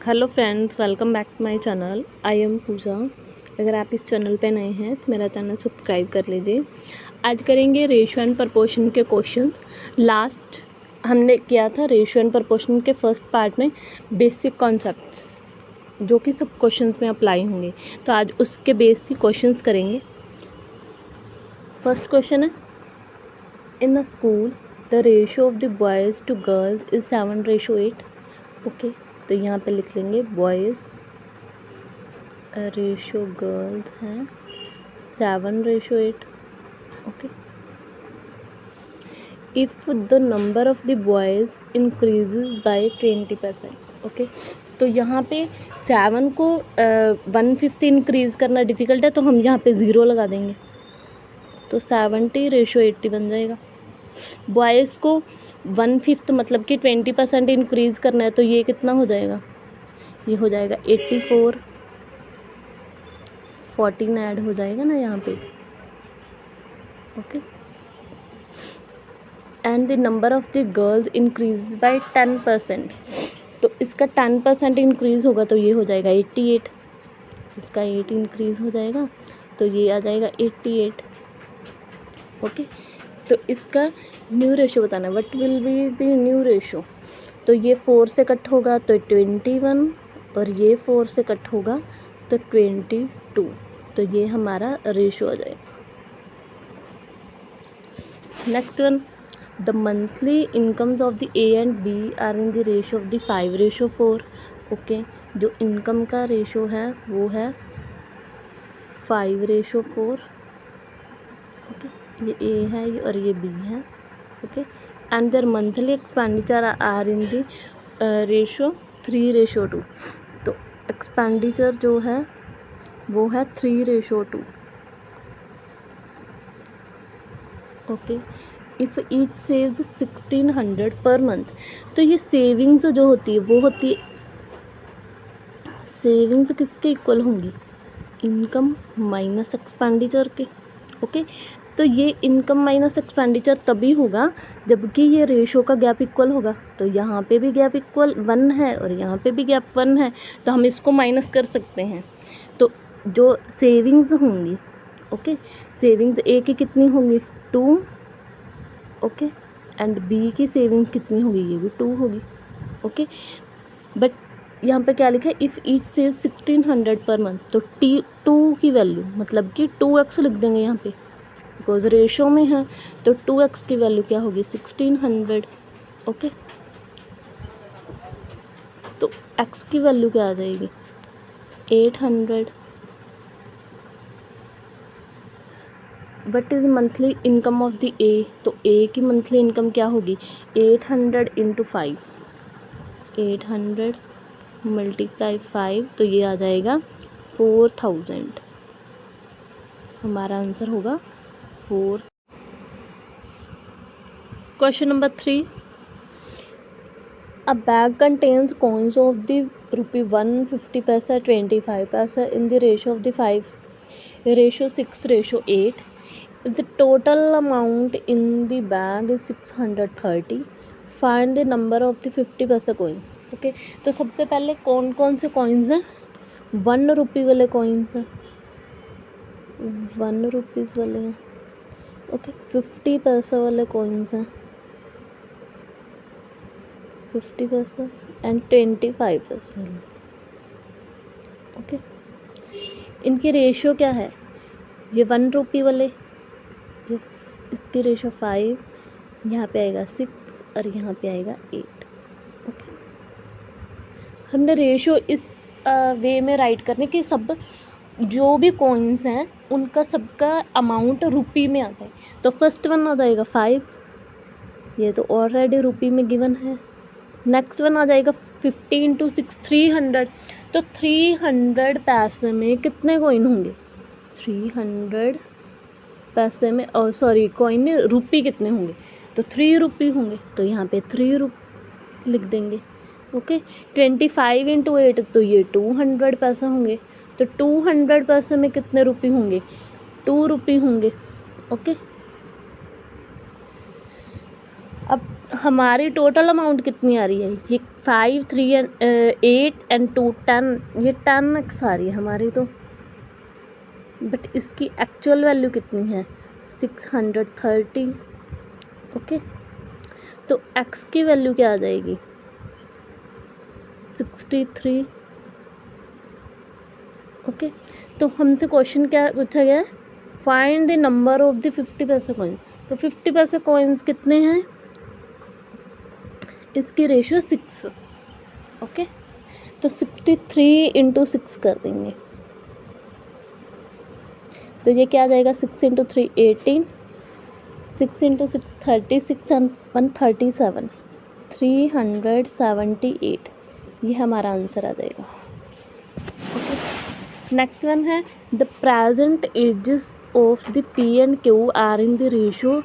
Hello friends, welcome back to my channel. I am Pooja. अगर आप इस चैनल पे नए हैं तो मेरा चैनल सब्सक्राइब कर लीजिए। आज करेंगे रेशियो एंड प्रपोर्शन के क्वेश्चंस। लास्ट हमने किया था रेशियो एंड प्रपोर्शन के फर्स्ट पार्ट में बेसिक कॉन्सेप्ट्स, जो कि सब क्वेश्चंस में अप्लाई होंगे। तो आज उसके बेसिक क्वेश्चंस करेंगे। फर्स्ट क्वेश्चन है, in the school the ratio of the boys to girls is 7:8। Okay, तो यहाँ पे लिख लेंगे बॉयज़ रेशियो गर्ल्स हैं 7:8। Okay, if the number of the boys increases by 20%। Okay, तो यहाँ पे 7 को 1/5 इंक्रीज़ करना डिफ़िकल्ट है, तो हम यहाँ पे 0 लगा देंगे, तो 70:80 बन जाएगा। बॉयज़ को 1/5 मतलब कि 20% इंक्रीज़ करना है, तो ये कितना हो जाएगा? ये हो जाएगा 84। 14 ऐड हो जाएगा ना यहाँ पे। Okay, and the number of the girls increase by 10%, तो इसका 10% इंक्रीज़ होगा, तो ये हो जाएगा 88। इसका 8 इंक्रीज़ हो जाएगा, तो ये आ जाएगा 88। ओके, तो इसका न्यू रेशो बताना है। What will be the new ratio? तो ये 4 से कट होगा तो 21, और ये 4 से कट होगा तो 22, तो ये हमारा रेशो आ जाएगा। Next one, the monthly incomes of the A and B are in the ratio of the 5:4। Okay, जो इनकम का रेशो है वो है 5:4। ओके, ये ए है और ये बी है। Okay, and their monthly expenditure are in the ratio 3:2। तो एक्सपेंडिचर जो है वो है 3:2। Okay, if each saves 1600 per month, तो ये सेविंग्स जो होती है वो होती है, सेविंग्स किसके इक्वल होंगी? इनकम माइनस एक्सपेंडिचर के। ओके, तो ये इनकम माइनस एक्सपेंडिचर तभी होगा जबकि ये रेशो का गैप इक्वल होगा। तो यहाँ पे भी गैप इक्वल 1 है और यहाँ पे भी गैप 1 है, तो हम इसको माइनस कर सकते हैं। तो जो सेविंग्स होंगी, ओके, सेविंग्स ए की कितनी होंगी? 2। ओके, एंड बी की सेविंग कितनी होगी? ये भी 2 होगी। ओके, बट यहाँ पे क्या लिखा है? If each save 1600 per month, तो T2 की वैल्यू मतलब कि 2x लिख देंगे यहाँ पे, बिकॉज रेशो में है, तो 2x की वैल्यू क्या होगी? 1600। ओके, तो x की वैल्यू क्या आ जाएगी? 800। What is monthly income of the ए? तो ए की मंथली इनकम क्या होगी? 800 × 5, 800 × 5, तो ये आ जाएगा 4000। हमारा आंसर होगा 4। Question number 3, a bag contains coins of the ₹1 50 पैसा 25 पैसा इन the ratio of the 5:6:8। The total amount in the bag is 630. Find the number of the 50 पैसा coins. ओके, तो सबसे पहले कौन कौन से कॉइन्स हैं? 1 रुपये वाले कॉइन्स हैं, 1 रुपीज़ वाले हैं। ओके, 50 पैसा वाले कॉइन्स हैं, 50 पैसा, एंड 25 पैसा वाले। ओके, इनकी रेशियो क्या है? ये 1 रुपये वाले, ये इसकी रेशो 5, यहाँ पे आएगा 6 और यहाँ पे आएगा 8। ओके, हमने रेशो इस वे में राइट करने कि सब जो भी कॉइन्स हैं उनका सबका अमाउंट रुपये में आ जाए। तो फर्स्ट वन आ जाएगा 5, ये तो ऑलरेडी रुपये में गिवन है। नेक्स्ट वन आ जाएगा 50 × 6 300, तो 300 पैसे में कितने कॉइन होंगे? 300 पैसे में, और सॉरी कॉइन रुपये कितने होंगे? तो 3 रुपये होंगे, तो यहाँ पे 3 रुपये लिख देंगे। ओके, 25 × 8, तो ये 200 पैसे होंगे, तो 200 पैसे में कितने रुपये होंगे? 2 रुपये होंगे। ओके, अब हमारी टोटल अमाउंट कितनी आ रही है? ये 5 3 एंड 8 एंड 2 10, ये 10x आ रही है हमारी तो, बट इसकी एक्चुअल वैल्यू कितनी है 630। ओके, तो x की वैल्यू क्या आ जाएगी 63। ओके, तो हमसे क्वेश्चन क्या पूछा गया है, find the number of the 50 पैसे कॉइन। तो 50 पैसे कॉइन्स कितने हैं, इसकी रेशियो 6। ओके, तो 63 इंटू 6 कर देंगे, तो ये क्या आ जाएगा 6 इंटू 3 18, 6 इंटू 6 36 एंड 137 378, ये हमारा आंसर आ जाएगा। ओके, नेक्स्ट वन है the present ages of the P and Q are in the ratio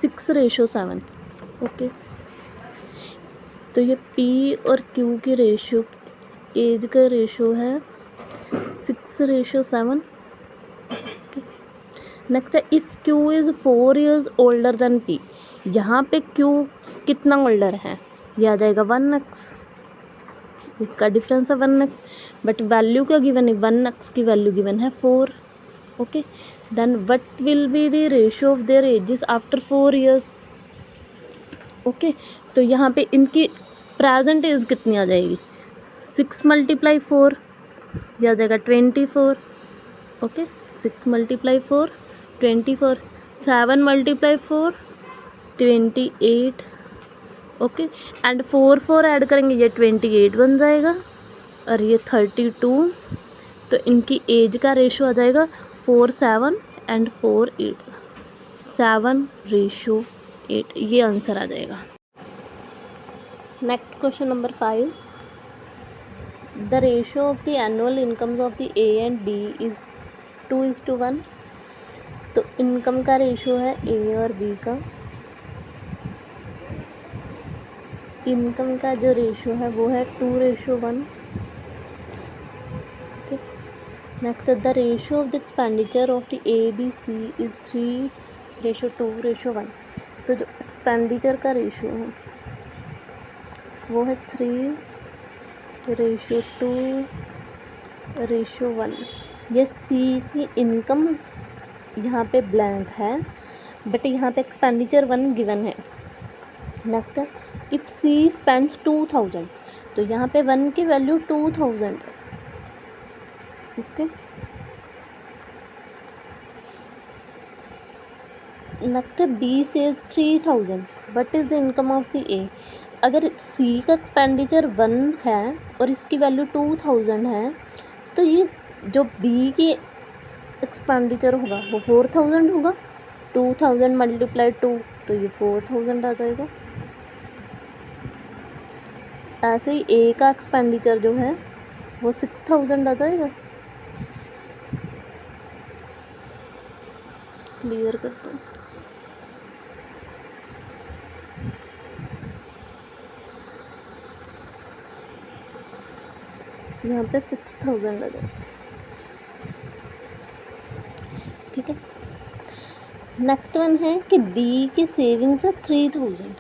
6:7। Okay, तो ये P और Q की रेशियो, एज का रेशियो है 6:7। नेक्स्ट है if Q is 4 years older than P। यहाँ पे Q कितना ओल्डर है, ये आ जाएगा 1x, इसका डिफरेंस है 1x, बट वैल्यू क्या गिवन है 1x की वैल्यू गिवन है 4। Okay, then what will be the ratio of their ages after 4 years। Okay, तो यहाँ पे इनकी प्रेजेंट एज कितनी आ जाएगी 6 × 4, यह आ जाएगा 24। ओके, 6 × 4 24, 7 × 4 28। ओके, एंड 4 ऐड करेंगे ये 28 बन जाएगा और ये 32। तो इनकी एज का रेशियो आ जाएगा 4 7 एंड 4 8 7:8, ये आंसर आ जाएगा। Next question number 5, the ratio of the annual incomes of the A and B is 2:1। तो इनकम का रेशियो है A और B का, इनकम का जो रेशियो है वो है 2:1। Okay, next the ratio of the expenditure of the ABC is 3:2:1। तो जो एक्सपेंडिचर का रेशियो है वो है 3:2:1। ये C की इनकम यहाँ पे ब्लैंक है, बट यहाँ पे एक्सपेंडिचर 1 गिवन है। नेक्स्ट है इफ़ C स्पेंड्स 2000, तो यहाँ पे 1 की वैल्यू 2000 है। ओके, नेक्स्ट है B says 3000, what is the income of the A। अगर C का एक्सपेंडिचर 1 है और इसकी वैल्यू 2000 है, तो ये जो B की एक्सपेंडिचर होगा वो 4000 होगा। 2000 × 2, तो ये 4000 आ जाएगा। ऐसे ही A का एक्सपेंडिचर जो है वो 6000 आ जाएगा। क्लियर कर दो, यहाँ पे 6000 आ जाएगा। ठीक है, नेक्स्ट वन है कि B की सेविंग्स है 3000।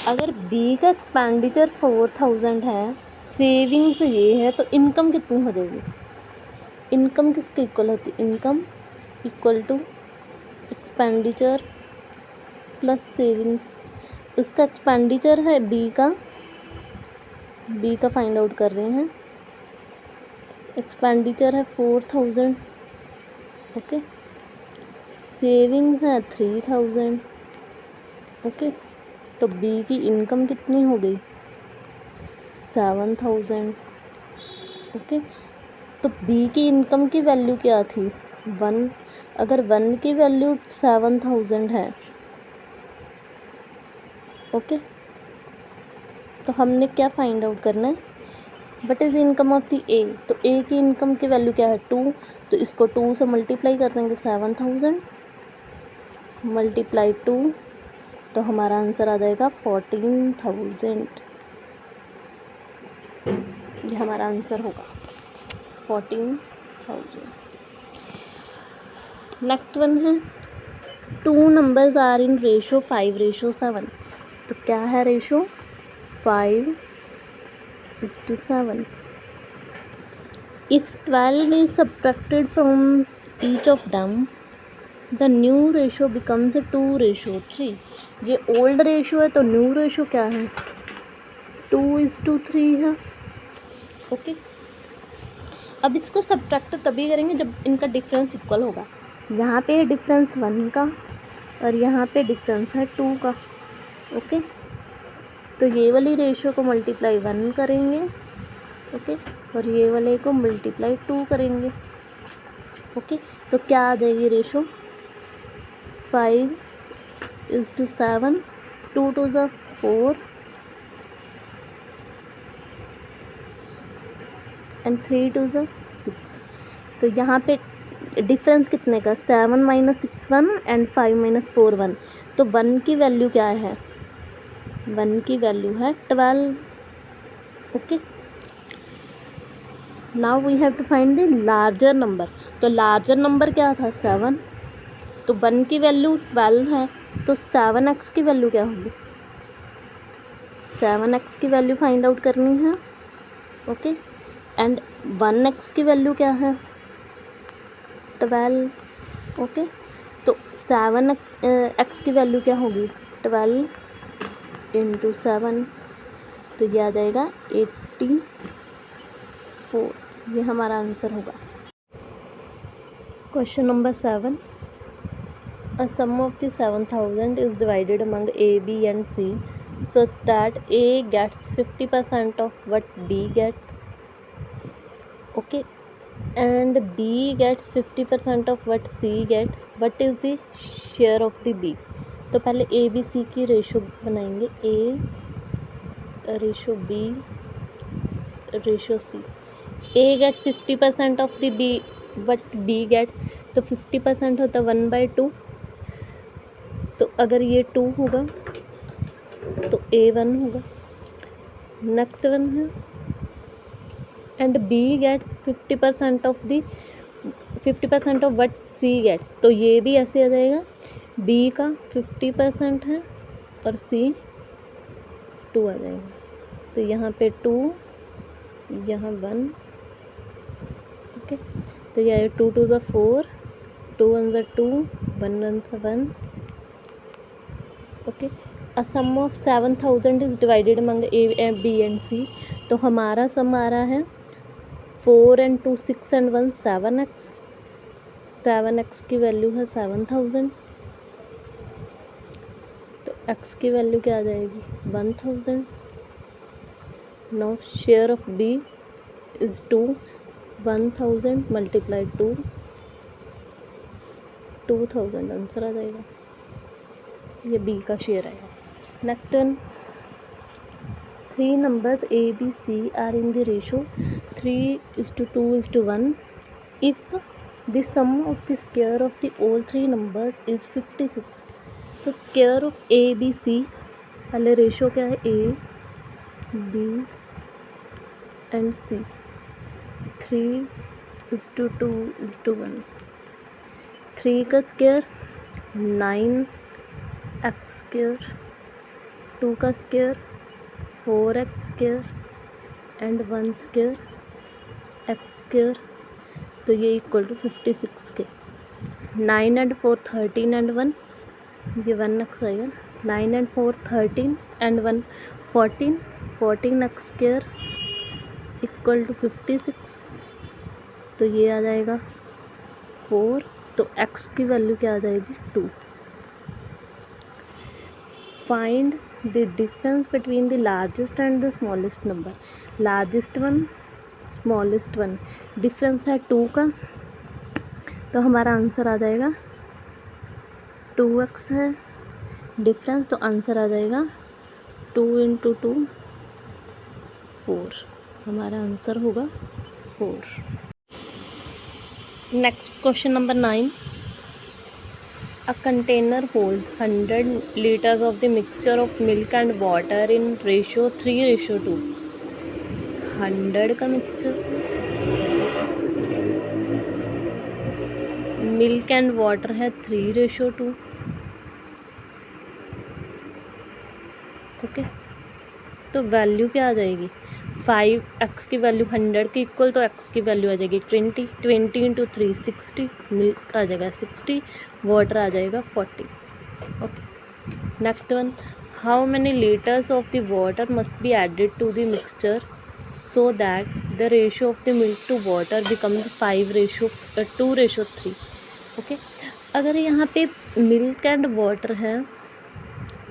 अगर B का एक्सपेंडिचर 4000 है, सेविंग्स ये है, तो इनकम कितनी हो जाएगी, इनकम किसके इक्वल होती है, income equal to expenditure plus savings. उसका एक्सपेंडिचर है B का फाइंड आउट कर रहे हैं, एक्सपेंडिचर है 4000। ओके, सेविंग्स है 3000। ओके, तो B की इनकम कितनी हो गई 7000। ओके, तो B की इनकम की वैल्यू क्या थी 1। अगर 1 की वैल्यू 7000 है, ओके, तो हमने क्या फाइंड आउट करना है, what is income of the A। तो A की इनकम की वैल्यू क्या है 2, तो इसको 2 से मल्टीप्लाई कर देंगे 7000 × 2, तो हमारा आंसर आ जाएगा 14000। ये हमारा आंसर होगा 14000। नेक्स्ट वन है 2 नंबर्स आर इन रेशियो 5:7। तो क्या है ratio 5 1:7. If 12 is subtracted from each of them, the new ratio becomes 2:3. ये ओल्ड रेशो है तो न्यू रेशो क्या है, 2:3 है. ओके, अब इसको सब्ट्रैक्ट तभी करेंगे जब इनका डिफरेंस इक्वल होगा. यहाँ पे डिफरेंस 1 का और यहाँ पे डिफरेंस है 2 का. ओके, तो ये वाली रेशो को मल्टीप्लाई 1 करेंगे. ओके, और ये वाले को मल्टीप्लाई 2 करेंगे. ओके, तो क्या आ जाएगी ratio, 5:7, 2 to the 4 and 3 to the 6. तो यहाँ पे डिफरेंस कितने का, 7 - 6 1 and 5 - 4 1. तो 1 की वैल्यू क्या है, 1 की वैल्यू है 12. Okay, now we have to find the larger number. तो लार्जर नंबर क्या था, 7. तो 1 की वैल्यू 12 है, तो 7x की वैल्यू क्या होगी, 7x की वैल्यू फाइंड आउट करनी है. ओके, एंड 1x की वैल्यू क्या है, 12. ओके, तो 7x की वैल्यू क्या होगी, 12 × 7. तो ये आ जाएगा 84. ये हमारा आंसर होगा. Question number 7. A sum of the 7,000 is divided among A, B and C such that A gets 50% of what B gets. Okay, and B gets 50% of what C gets. What is the share of the B? तो पहले A, B, C की ratio बनाएंगे. A ratio B ratio C. A gets 50% of the B, what B gets. तो 50% होता 1/2. तो अगर ये 2 होगा तो A 1 होगा. नेक्स्ट वन है, and B gets 50% of what C gets. तो ये भी ऐसे आ जाएगा, B का 50% है और C 2 आ जाएगा. तो यहाँ पे 2, यहाँ 1. ओके, तो यह 2 to the 4, 2 1 the 2, 1 1 the 1. Okay, uh sum of 7,000 is divided among A, B and C. तो हमारा सम आ रहा है 4 and 2 6 and 1 7x. 7x की वैल्यू है 7,000. तो x की वैल्यू क्या आ जाएगी, 1,000. No share of B is 2. 1,000 multiply 2, 2,000 answer आ जाएगा. ये B का शेयर आएगा. Next one, 3 numbers A, B, C are in the ratio 3:2:1 if the sum of the square of the all 3 numbers is 56. तो square of A, B, C, पहले ratio क्या है, A, B and C. 3:2:1. 3 का square 9x square, 2 का square 4x square and 1 square x square. तो ये equal to 56 के. 9 and 4 13 and 1, ये 1x आएगा. 9 and 4 13 and 1 14. 14x square equal to 56. तो ये आ जाएगा 4. तो x की वैल्यू क्या आ जाएगी, 2. Find the difference between the largest and the smallest number. Largest one, smallest one, difference है 2 का. तो हमारा आंसर आ जाएगा 2x है डिफरेंस. तो आंसर आ जाएगा 2 × 2 4. हमारा आंसर होगा 4. Next question number 9. A container holds 100 liters of the mixture of milk and water in ratio 3:2. 100 का मिक्सचर, मिल्क एंड वाटर है 3:2. ओके, तो वैल्यू क्या आ जाएगी, 5x की वैल्यू 100 के इक्वल, तो x की वैल्यू आ जाएगी 20, 20 इंटू 3 60, मिल्क आ जाएगा 60, वाटर आ जाएगा 40। Okay, next one, how many litres of the water must be added to the mixture so that the ratio of the milk to water become 2:3। Okay, अगर यहाँ पे milk and water है,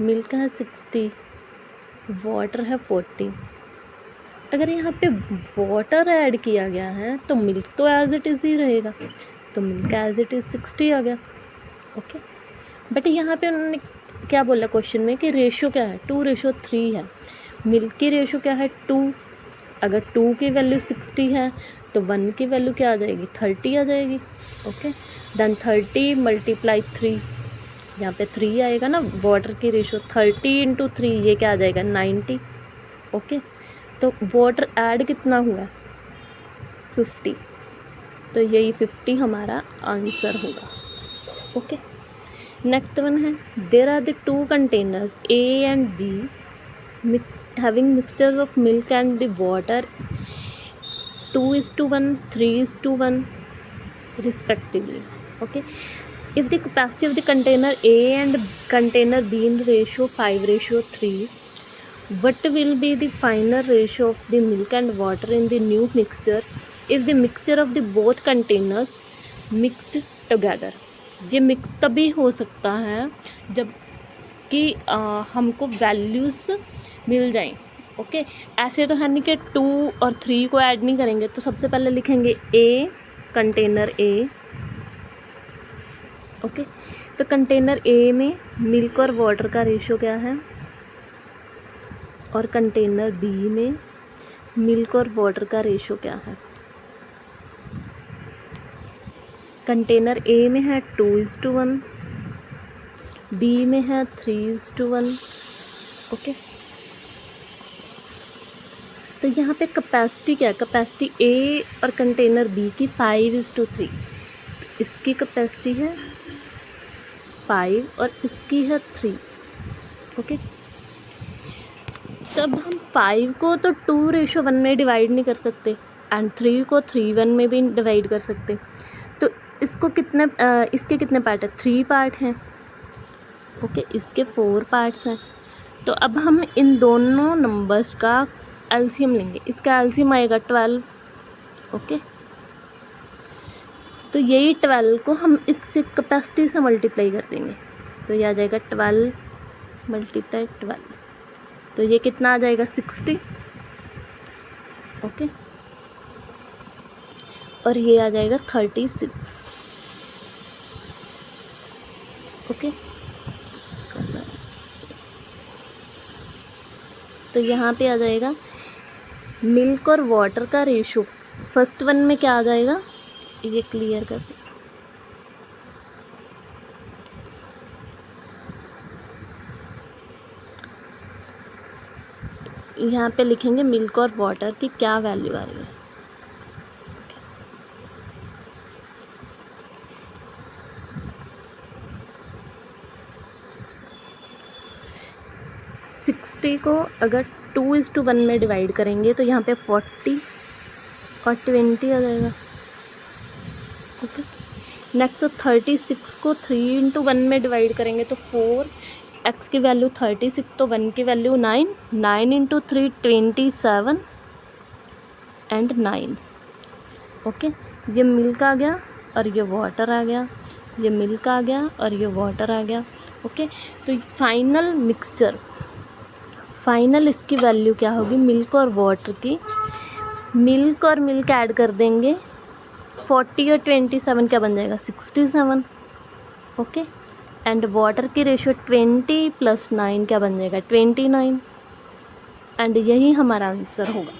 milk है 60, water है 40, अगर यहाँ पे water add किया गया है तो मिल्क तो एज इट इज़ ही रहेगा, तो मिल्क एज इट इज़ 60 आ गया। ओके, बट यहाँ पे उन्होंने क्या बोला क्वेश्चन में कि रेशियो क्या है, 2:3 है। मिल्क की रेशियो क्या है 2, अगर 2 की वैल्यू 60 है तो 1 की वैल्यू क्या आ जाएगी 30 आ जाएगी। ओके, देन 30 मल्टीप्लाई 3, यहाँ पे 3 आएगा ना, वाटर की रेशियो 30 इंटू 3, ये क्या आ जाएगा 90। ओके, तो वाटर ऐड कितना हुआ 50, तो यही 50 हमारा आंसर होगा। ओके, नेक्स्ट वन है, there are the 2 containers A and B having mixtures of milk and the water 2:1, 3:1 respectively. Okay, if the capacity of the container A and container B in ratio 5:3, what will be the final ratio of the milk and water in the new mixture if the mixture of the both containers mixed together? ये mix तभी हो सकता है जब कि हमको values मिल जाएं। Okay, ऐसे तो है नहीं कि 2 और 3 को ऐड नहीं करेंगे, तो सबसे पहले लिखेंगे A, कंटेनर A। ओके, तो कंटेनर A में मिल्क और वाटर का रेशियो क्या है, और कंटेनर B में मिल्क और वाटर का रेशियो क्या है। कंटेनर A में है 2:1, B में है 3:1। ओके, तो यहाँ पे कैपेसिटी क्या है, कैपेसिटी A और कंटेनर B की 5:3, इसकी कैपेसिटी है 5 और इसकी है 3। ओके, तब हम 5 को तो 2:1 में डिवाइड नहीं कर सकते एंड 3 को 3:1 में भी डिवाइड कर सकते, तो इसको कितने इसके कितने पार्ट है, 3 पार्ट हैं। ओके, इसके 4 पार्ट्स हैं, तो अब हम इन दोनों नंबर्स का एलसीएम लेंगे, इसका एलसीएम आएगा 12। ओके, तो यही 12 को हम इससे कैपेसिटी से मल्टीप्लाई कर देंगे, तो ये आ जाएगा 12 मल्टीप्लाई 12, तो ये कितना आ जाएगा 60। ओके, और ये आ जाएगा 36। ओके, तो यहाँ पे आ जाएगा मिल्क और वाटर का रेशो, फर्स्ट वन में क्या आ जाएगा, ये क्लियर कर दे। यहाँ पे लिखेंगे मिल्क और वाटर की क्या वैल्यू आ रही है। सिक्सटी को अगर 2:1 में डिवाइड करेंगे तो यहाँ पे 40 और 20 आ जाएगा। ओके, नेक्स्ट तो 36 को 3:1 में डिवाइड करेंगे तो 4, x की वैल्यू 36 तो 1 की वैल्यू 9, 9 इंटू 3 27 एंड 9। ओके, ये मिल्क आ गया और ये वाटर आ गया, ये मिल्क आ गया और ये वाटर आ गया। ओके, तो फाइनल मिक्सचर, फाइनल इसकी वैल्यू क्या होगी, मिल्क और वाटर की, मिल्क और मिल्क ऐड कर देंगे, 40 और 27 क्या बन जाएगा 67। ओके, एंड वाटर की रेशियो 20 + 9 क्या बन जाएगा 29, एंड यही हमारा आंसर होगा।